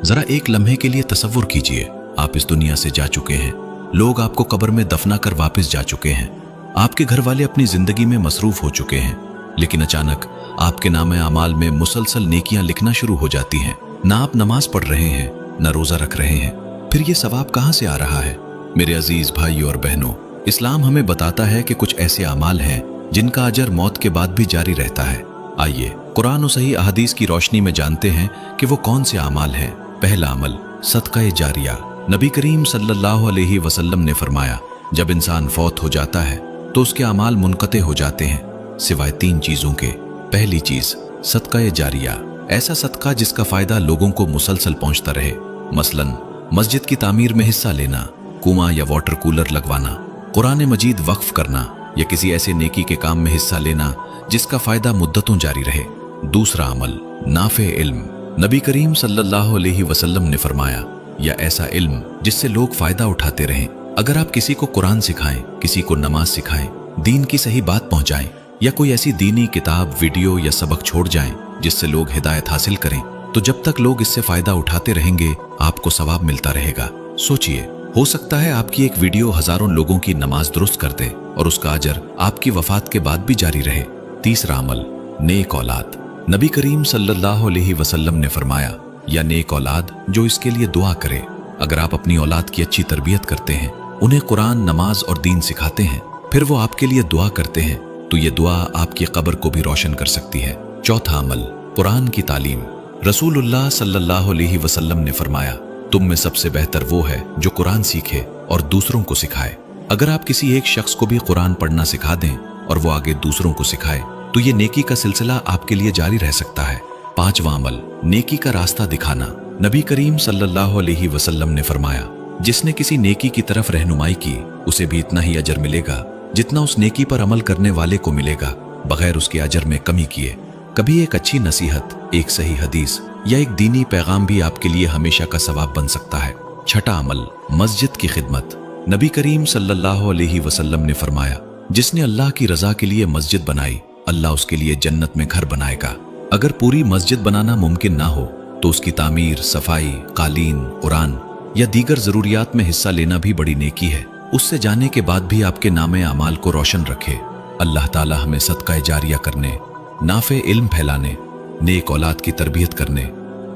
जरा एक लम्हे के लिए तसव्वुर कीजिए, आप इस दुनिया से जा चुके हैं, लोग आपको कब्र में दफना कर वापस जा चुके हैं, आपके घर वाले अपनी जिंदगी में मसरूफ हो चुके हैं, लेकिन अचानक आपके नामे अमाल में मुसलसल नेकियां लिखना शुरू हो जाती हैं। ना आप नमाज पढ़ रहे हैं, ना रोजा रख रहे हैं, फिर ये सवाब कहां से आ रहा है? मेरे अजीज भाइयों और बहनों, इस्लाम हमें बताता है कि कुछ ऐसे अमाल हैं जिनका अजर मौत के बाद भी जारी रहता है। आइए कुरान और सही अहदीस की रोशनी में जानते हैं कि वो कौन से अमाल हैं। पहला अमल, सदका जारिया। नबी करीम सल्लल्लाहु अलैहि वसल्लम ने फरमाया, जब इंसान फौत हो जाता है तो उसके अमाल मुनक़ते हो जाते हैं सिवाय 3 चीजों के। पहली चीज, सदका जारिया, ऐसा सदका जिसका फायदा लोगों को मुसलसल पहुंचता रहे। मसलन मस्जिद की तामीर में हिस्सा लेना, कुआं या वाटर कूलर लगवाना, कुरान मजीद वक्फ करना या किसी ऐसे नेकी के काम में हिस्सा लेना जिसका फायदा मुद्दतों जारी रहे। दूसरा अमल, नाफे इल्म। नबी करीम सल्लल्लाहु अलैहि वसल्लम ने फरमाया, या ऐसा इल्म जिससे लोग फायदा उठाते रहें। अगर आप किसी को कुरान सिखाएं, किसी को नमाज सिखाएं, दीन की सही बात पहुंचाएं या कोई ऐसी दीनी किताब, वीडियो या सबक छोड़ जाएं जिससे लोग हिदायत हासिल करें, तो जब तक लोग इससे फायदा उठाते रहेंगे आपको सवाब मिलता रहेगा। सोचिए, हो सकता है आपकी एक वीडियो हजारों लोगों की नमाज दुरुस्त कर दे और उसका अजर आपकी वफात के बाद भी जारी रहे। तीसरा अमल, नेक औलाद। नबी करीम सल्लल्लाहु अलैहि वसल्लम ने फरमाया, या नेक औलाद जो इसके लिए दुआ करे। अगर आप अपनी औलाद की अच्छी तरबियत करते हैं, उन्हें कुरान, नमाज और दीन सिखाते हैं, फिर वो आपके लिए दुआ करते हैं, तो ये दुआ आपकी कब्र को भी रोशन कर सकती है। चौथा अमल, कुरान की तालीम। रसूलुल्लाह सल्लल्लाहु अलैहि वसल्लम ने फरमाया, तुम में सबसे बेहतर वो है जो कुरान सीखे और दूसरों को सिखाए। अगर आप किसी एक शख्स को भी कुरान पढ़ना सिखा दें और वो आगे दूसरों को सिखाए, तो ये नेकी का सिलसिला आपके लिए जारी रह सकता है। पांचवा अमल, नेकी का रास्ता दिखाना। नबी करीम सल्लल्लाहु अलैहि वसल्लम ने फरमाया, जिसने किसी नेकी की तरफ रहनुमाई की, उसे भी इतना ही अजर मिलेगा जितना उस नेकी पर अमल करने वाले को मिलेगा, बगैर उसके अजर में कमी किए। कभी एक अच्छी नसीहत, एक सही हदीस या एक दीनी पैगाम भी आपके लिए हमेशा का सवाब बन सकता है। छठा अमल, मस्जिद की खिदमत। नबी करीम सल्लल्लाहु अलैहि वसल्लम ने फरमाया, जिसने अल्लाह की रजा के लिए मस्जिद बनाई, अल्लाह उसके लिए जन्नत में घर बनाएगा। अगर पूरी मस्जिद बनाना मुमकिन ना हो तो उसकी तामीर, सफाई, कालीन, कुरान या दीगर जरूरियात में हिस्सा लेना भी बड़ी नेकी है। उससे जाने के बाद भी आपके नामे अमाल को रोशन रखे। अल्लाह ताला हमें सदका जारिया करने, नाफे इल्म फैलाने, नेक औलाद की तरबियत करने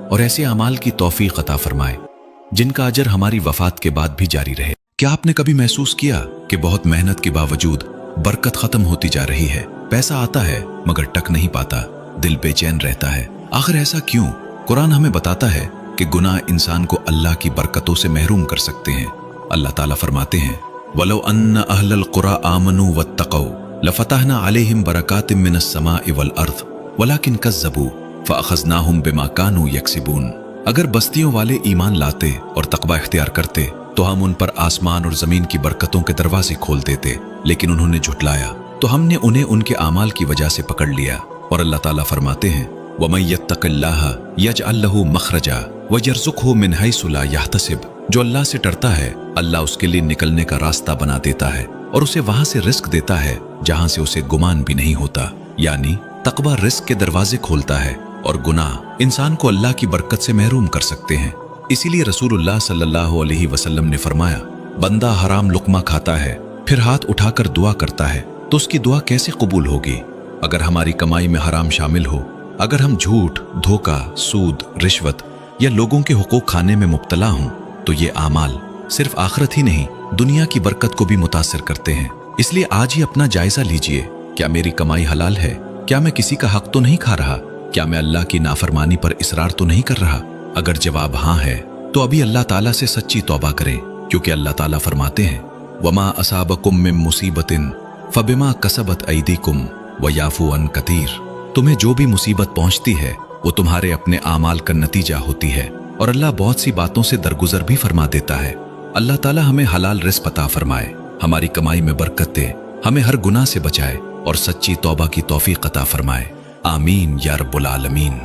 और ऐसे अमाल की तौफीक अता फरमाए जिनका अजर हमारी वफात के बाद भी जारी रहे। क्या आपने कभी महसूस किया कि बहुत मेहनत के बावजूद बरकत खत्म होती जा रही है? पैसा आता है मगर टक नहीं पाता, दिल बेचैन रहता है। आखिर ऐसा क्यों? कुरान हमें बताता है कि गुनाह इंसान को अल्लाह की बरकतों से महरूम कर सकते हैं। अल्लाह ताला फरमाते हैं, वलो अन्न अहलल कुरा आमनू वत्तक़ौ लफतहना अलैहिम बरकातिम मिनस समाइ वल अर्द वलाकिन कज़्ज़बू फ़अख़ज़नाहुम बिमा कानू यक्सिबून। अगर बस्तियों वाले ईमान लाते और तक़वा इख्तियार करते तो हम उन पर आसमान और जमीन की बरकतों के दरवाजे खोल देते, लेकिन उन्होंने झुटलाया तो हमने उन्हें उनके आमाल की वजह से पकड़ लिया। और अल्लाह ताला फरमाते हैं, वमन यत्तक़िल्लाह यजअल लहू मख़रजा वयरज़ुक़हू मिन हैसु ला यहतसिब। जो अल्लाह से डरता है, अल्लाह उसके लिए निकलने का रास्ता बना देता है और उसे वहां से रिस्क देता है जहां से उसे गुमान भी नहीं होता। यानी तक़वा रिस्क के दरवाजे खोलता है और गुनाह इंसान को अल्लाह की बरकत से महरूम कर सकते हैं। इसीलिए रसूलुल्लाह सल्लल्लाहु अलैहि वसल्लम ने फरमाया, बंदा हराम लुक़मा खाता है फिर हाथ उठाकर दुआ करता है तो उसकी दुआ कैसे कबूल होगी? अगर हमारी कमाई में हराम शामिल हो, अगर हम झूठ, धोखा, सूद, रिश्वत या लोगों के हुकूक खाने में मुब्तला हों, तो ये आमाल सिर्फ आखिरत ही नहीं दुनिया की बरकत को भी मुतासिर करते हैं। इसलिए आज ही अपना जायजा लीजिए, क्या मेरी कमाई हलाल है? क्या मैं किसी का हक तो नहीं खा रहा? क्या मैं अल्लाह की नाफरमानी पर इसरार तो नहीं कर रहा? अगर जवाब हाँ है तो अभी अल्लाह ताला से सच्ची तौबा करें, क्योंकि अल्लाह ताला फरमाते हैं, वमा असाबकुम मिन मुसीबतिन फबिमा कसबत ऐदीकुम वयाफू अन कतीर। तुम्हें जो भी मुसीबत पहुंचती है वो तुम्हारे अपने आमाल का नतीजा होती है और अल्लाह बहुत सी बातों से दरगुजर भी फरमा देता है। अल्लाह ताला हमें हलाल रिज़्क़ अता फरमाए, हमारी कमाई में बरकत दे, हमें हर गुनाह से बचाए और सच्ची तौबा की तौफीक अता फरमाए। आमीन या रब्बुल आलमीन।